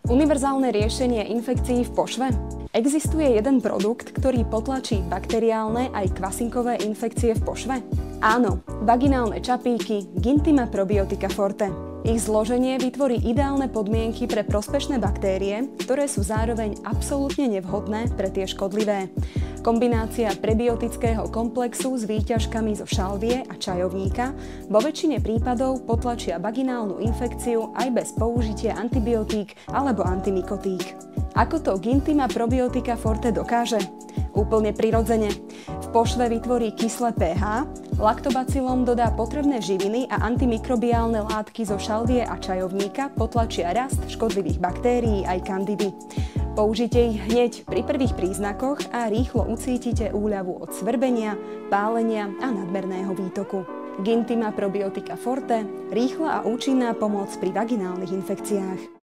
Univerzálne riešenie infekcií v pošve? Existuje jeden produkt, ktorý potlačí bakteriálne aj kvasinkové infekcie v pošve? Áno, vaginálne čapíky Gintima Probiotica Forte. Ich zloženie vytvorí ideálne podmienky pre prospešné baktérie, ktoré sú zároveň absolútne nevhodné pre tie škodlivé. Kombinácia prebiotického komplexu s výťažkami zo šalvie a čajovníka vo väčšine prípadov potlačia vaginálnu infekciu aj bez použitia antibiotík alebo antimykotík. Ako to Gintima Probiotica Forte dokáže? Úplne prirodzene. V pošve vytvorí kyslé pH, laktobacilom dodá potrebné živiny a antimikrobiálne látky zo šalvie a čajovníka potlačia rast škodlivých baktérií aj kandidy. Použite ich hneď pri prvých príznakoch a rýchlo ucítite úľavu od svrbenia, pálenia a nadmerného výtoku. Gintima Probiotica Forte – rýchla a účinná pomoc pri vaginálnych infekciách.